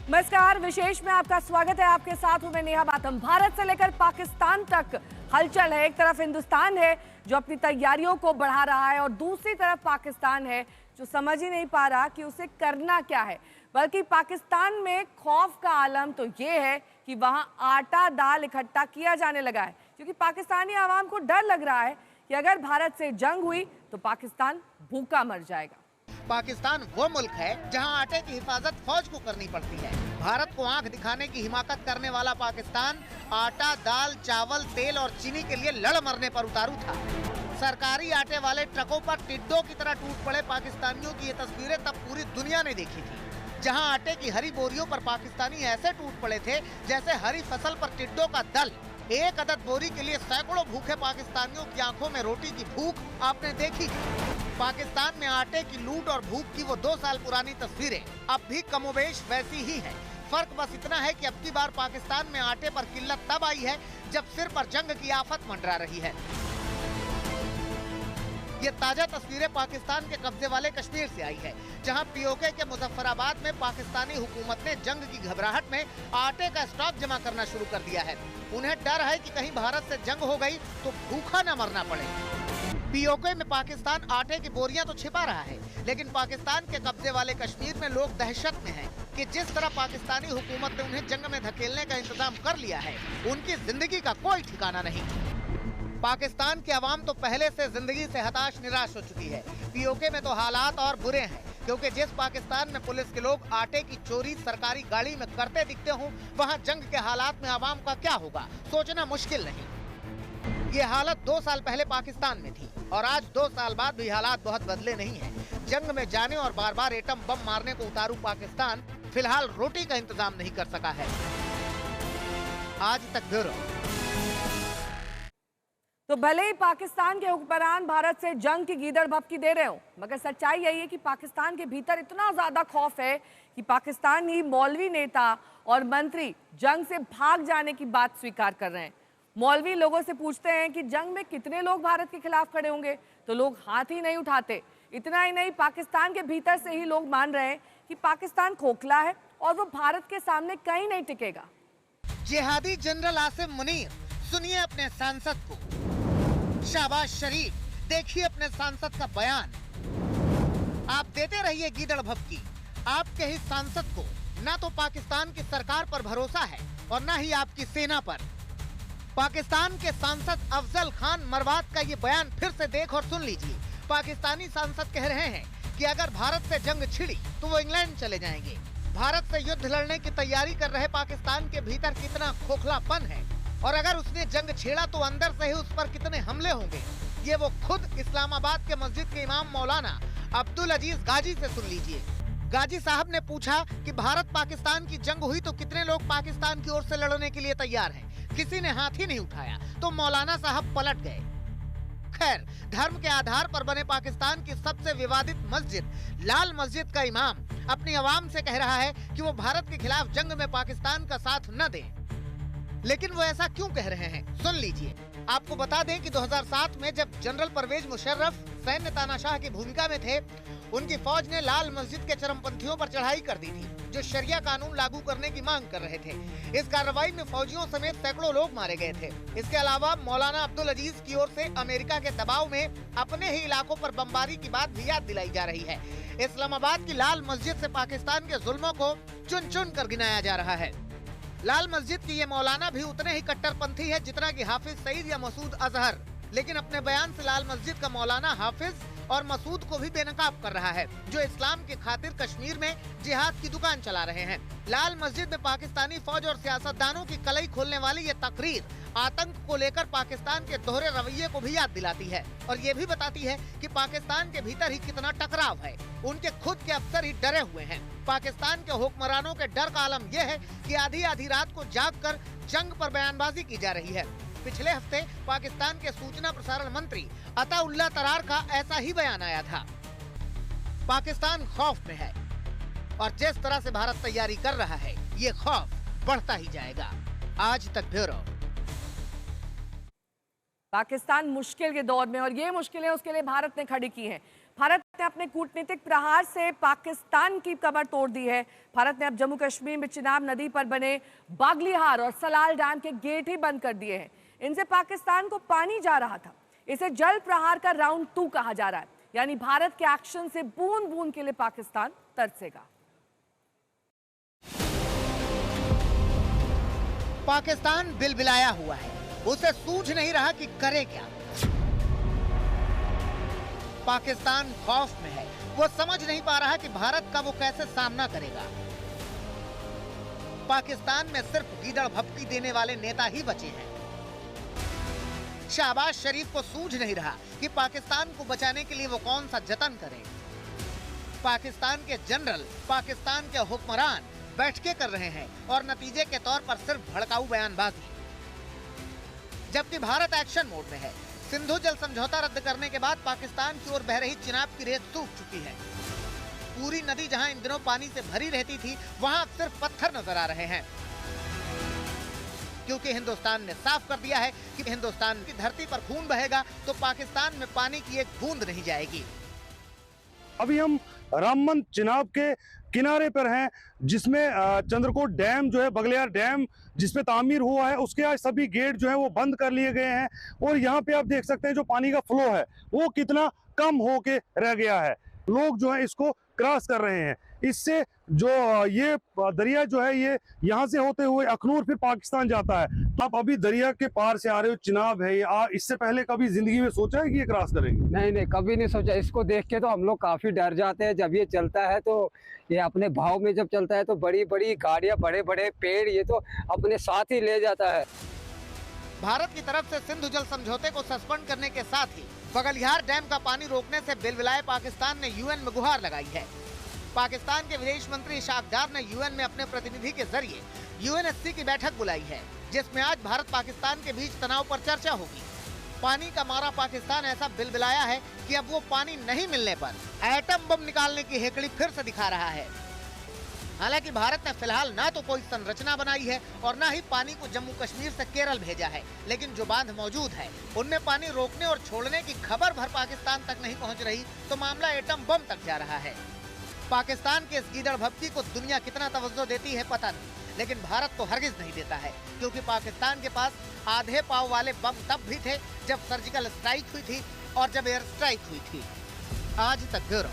नमस्कार, विशेष में आपका स्वागत है। आपके साथ हूं मैं नेहा बातम। भारत से लेकर पाकिस्तान तक हलचल है। एक तरफ हिंदुस्तान है जो अपनी तैयारियों को बढ़ा रहा है और दूसरी तरफ पाकिस्तान है जो समझ ही नहीं पा रहा कि उसे करना क्या है। बल्कि पाकिस्तान में खौफ का आलम तो ये है कि वहां आटा दाल इकट्ठा किया जाने लगा है, क्योंकि पाकिस्तानी आवाम को डर लग रहा है कि अगर भारत से जंग हुई तो पाकिस्तान भूखा मर जाएगा। पाकिस्तान वो मुल्क है जहां आटे की हिफाजत फौज को करनी पड़ती है। भारत को आंख दिखाने की हिमाकत करने वाला पाकिस्तान आटा, दाल, चावल, तेल और चीनी के लिए लड़ मरने पर उतारू था। सरकारी आटे वाले ट्रकों पर टिड्डों की तरह टूट पड़े पाकिस्तानियों की ये तस्वीरें तब पूरी दुनिया ने देखी थी, जहां आटे की हरी बोरियों पर पाकिस्तानी ऐसे टूट पड़े थे जैसे हरी फसल पर टिड्डों का दल। एक अदद बोरी के लिए सैकड़ों भूखे पाकिस्तानियों की आंखों में रोटी की भूख आपने देखी। पाकिस्तान में आटे की लूट और भूख की वो 2 साल पुरानी तस्वीरें अब भी कमोबेश वैसी ही हैं। फर्क बस इतना है कि अब की बार पाकिस्तान में आटे पर किल्लत तब आई है जब सिर पर जंग की आफत मंडरा रही है। ये ताजा तस्वीरें पाकिस्तान के कब्जे वाले कश्मीर से आई है, जहां पीओके के मुजफ्फराबाद में पाकिस्तानी हुकूमत ने जंग की घबराहट में आटे का स्टॉक जमा करना शुरू कर दिया है। उन्हें डर है कि कहीं भारत से जंग हो गई तो भूखा न मरना पड़े। पीओके में पाकिस्तान आटे की बोरियां तो छिपा रहा है, लेकिन पाकिस्तान के कब्जे वाले कश्मीर में लोग दहशत में हैं कि जिस तरह पाकिस्तानी हुकूमत ने उन्हें जंग में धकेलने का इंतजाम कर लिया है, उनकी जिंदगी का कोई ठिकाना नहीं। पाकिस्तान की आवाम तो पहले से जिंदगी से हताश निराश हो चुकी है। पीओके में तो हालात और बुरे हैं, क्योंकि जिस पाकिस्तान में पुलिस के लोग आटे की चोरी सरकारी गाड़ी में करते दिखते हों, वहां जंग के हालात में आवाम का क्या होगा सोचना मुश्किल नहीं। ये हालत 2 साल पहले पाकिस्तान में थी और आज 2 साल बाद भी हालात बहुत बदले नहीं हैं। जंग में जाने और बार बार एटम बम मारने को उतारू पाकिस्तान फिलहाल रोटी का इंतजाम नहीं कर सका है। आज तक ब्यूरो। तो भले ही पाकिस्तान के हुक्मरान भारत से जंग की गीदड़ भभकी दे रहे हो, मगर सच्चाई यही है कि पाकिस्तान के भीतर इतना ज्यादा खौफ है कि पाकिस्तानी मौलवी नेता और मंत्री जंग से भाग जाने की बात स्वीकार कर रहे हैं। मौलवी लोगों से पूछते हैं कि जंग में कितने लोग भारत के खिलाफ खड़े होंगे, तो लोग हाथ ही नहीं उठाते। इतना ही नहीं, पाकिस्तान के भीतर से ही लोग मान रहे हैं कि पाकिस्तान खोखला है और वो भारत के सामने कहीं नहीं टिकेगा। जिहादी जनरल आसिम मुनीर, सुनिए अपने सांसद को। शाहबाज शरीफ, देखिए अपने सांसद का बयान। आप देते रहिए गीदड़ भभकी। आपके ही सांसद को ना तो पाकिस्तान की सरकार पर भरोसा है और ना ही आपकी सेना पर। पाकिस्तान के सांसद अफजल खान मरवात का ये बयान फिर से देख और सुन लीजिए। पाकिस्तानी सांसद कह रहे हैं कि अगर भारत से जंग छिड़ी तो वो इंग्लैंड चले जाएंगे। भारत से युद्ध लड़ने की तैयारी कर रहे पाकिस्तान के भीतर कितना खोखलापन है, और अगर उसने जंग छेड़ा तो अंदर से ही उस पर कितने हमले होंगे, ये वो खुद इस्लामाबाद के मस्जिद के इमाम मौलाना अब्दुल अजीज गाजी से सुन लीजिए। गाजी साहब ने पूछा कि भारत पाकिस्तान की जंग हुई तो कितने लोग पाकिस्तान की ओर से लड़ने के लिए तैयार हैं। किसी ने हाथ ही नहीं उठाया तो मौलाना साहब पलट गए। खैर, धर्म के आधार पर बने पाकिस्तान की सबसे विवादित मस्जिद लाल मस्जिद का इमाम अपनी आवाम से कह रहा है कि वो भारत के खिलाफ जंग में पाकिस्तान का साथ न दें। लेकिन वो ऐसा क्यों कह रहे हैं, सुन लीजिए। आपको बता दें कि 2007 में जब जनरल परवेज मुशर्रफ सैन्य तानाशाह की भूमिका में थे, उनकी फौज ने लाल मस्जिद के चरमपंथियों पर चढ़ाई कर दी थी, जो शरिया कानून लागू करने की मांग कर रहे थे। इस कार्रवाई में फौजियों समेत सैकड़ों लोग मारे गए थे। इसके अलावा मौलाना अब्दुल अजीज की ओर से अमेरिका के दबाव में अपने ही इलाकों पर बमबारी की बात भी याद दिलाई जा रही है। इस्लामाबाद की लाल मस्जिद से पाकिस्तान के जुल्मों को चुन चुन कर गिनाया जा रहा है। लाल मस्जिद की ये मौलाना भी उतने ही कट्टरपंथी है जितना कि हाफिज सईद या मसूद अजहर, लेकिन अपने बयान से लाल मस्जिद का मौलाना हाफिज और मसूद को भी बेनकाब कर रहा है, जो इस्लाम की खातिर कश्मीर में जिहाद की दुकान चला रहे हैं। लाल मस्जिद में पाकिस्तानी फौज और सियासतदानों की कलई खोलने वाली ये तकरीर आतंक को लेकर पाकिस्तान के दोहरे रवैये को भी याद दिलाती है और ये भी बताती है कि पाकिस्तान के भीतर ही कितना टकराव है। उनके खुद के अफसर ही डरे हुए हैं। पाकिस्तान के हुक्मरानों के डर का आलम यह है कि आधी आधी रात को जागकर जंग पर बयानबाजी की जा रही है। पिछले हफ्ते पाकिस्तान के सूचना प्रसारण मंत्री अताउल्लाह तरार का ऐसा ही बयान आया था। पाकिस्तान खौफ में है और जिस तरह से भारत तैयारी कर रहा है, ये खौफ बढ़ता ही जाएगा। आज तक ब्यूरो। पाकिस्तान मुश्किल के दौर में, और ये मुश्किलें उसके लिए भारत ने खड़ी की हैं। भारत ने अपने कूटनीतिक प्रहार से पाकिस्तान की कमर तोड़ दी है। भारत ने अब जम्मू कश्मीर में चिनाब नदी पर बने बागलीहार और सलाल डैम के गेट ही बंद कर दिए हैं। इनसे पाकिस्तान को पानी जा रहा था। इसे जल प्रहार का राउंड 2 कहा जा रहा है, यानी भारत के एक्शन से बूंद बूंद के लिए पाकिस्तान तरसेगा। पाकिस्तान बिलबिलाया हुआ है, उसे सूझ नहीं रहा कि करे क्या। पाकिस्तान खौफ में है, वो समझ नहीं पा रहा कि भारत का वो कैसे सामना करेगा। पाकिस्तान में सिर्फ गीदड़ भभकी देने वाले नेता ही बचे हैं। शहबाज शरीफ को सूझ नहीं रहा कि पाकिस्तान को बचाने के लिए वो कौन सा जतन करें। पाकिस्तान के जनरल, पाकिस्तान के हुक्मरान बैठकें कर रहे हैं और नतीजे के तौर पर सिर्फ भड़काऊ बयानबाजी। जबकि भारत एक्शन मोड में है। सिंधु जल समझौता रद्द करने के बाद पाकिस्तान की ओर बह रही चिनाब की रेत सूख चुकी है। पूरी नदी जहां इन दिनों पानी से भरी रहती थी, वहां अब सिर्फ पत्थर नजर आ रहे हैं, क्योंकि हिंदुस्तान ने साफ कर दिया है कि हिंदुस्तान की धरती पर खून बहेगा तो पाकिस्तान में पानी की एक बूंद नहीं जाएगी। अभी हम रामबन चिनाब के किनारे पर हैं, जिसमें चंद्रकोट डैम जो है, बगलियार डैम जिसमें तामीर हुआ है, उसके आज सभी गेट जो है वो बंद कर लिए गए हैं। और यहाँ पे आप देख सकते हैं जो पानी का फ्लो है वो कितना कम होके रह गया है। लोग जो है इसको क्रॉस कर रहे हैं। इससे जो ये दरिया जो है ये यहाँ से होते हुए अखनूर फिर पाकिस्तान जाता है। आप अभी दरिया के पार से आ रहे हो, चिनाब है ये। इससे पहले कभी जिंदगी में सोचा है कि ये क्रॉस करेंगे? नहीं, कभी नहीं सोचा। इसको देख के तो हम लोग काफी डर जाते हैं। जब ये चलता है तो ये अपने भाव में जब चलता है तो बड़ी बड़ी गाड़ियां, बड़े बड़े पेड़ ये तो अपने साथ ही ले जाता है। भारत की तरफ से सिंधु जल समझौते को सस्पेंड करने के साथ ही बगलिहार डैम का पानी रोकने से बिलबिलाए पाकिस्तान ने यूएन में गुहार लगाई है। पाकिस्तान के विदेश मंत्री इशाक डार ने यूएन में अपने प्रतिनिधि के जरिए यूएनएससी की बैठक बुलाई है, जिसमें आज भारत पाकिस्तान के बीच तनाव पर चर्चा होगी। पानी का मारा पाकिस्तान ऐसा बिलबिलाया है कि अब वो पानी नहीं मिलने पर एटम बम निकालने की हेकड़ी फिर से दिखा रहा है। हालांकि भारत ने फिलहाल ना तो कोई संरचना बनाई है और ना ही पानी को जम्मू कश्मीर से केरल भेजा है, लेकिन जो बांध मौजूद है उनमें पानी रोकने और छोड़ने की खबर भर पाकिस्तान तक नहीं पहुंच रही तो मामला एटम बम तक जा रहा है। पाकिस्तान के इस गीदड़ भभकी को दुनिया कितना तवज्जो देती है पता नहीं, लेकिन भारत तो हरगिज नहीं देता है, क्योंकि पाकिस्तान के पास आधे पाव वाले बम तब भी थे जब सर्जिकल स्ट्राइक हुई थी और जब एयर स्ट्राइक हुई थी। आज तक ब्यूरो।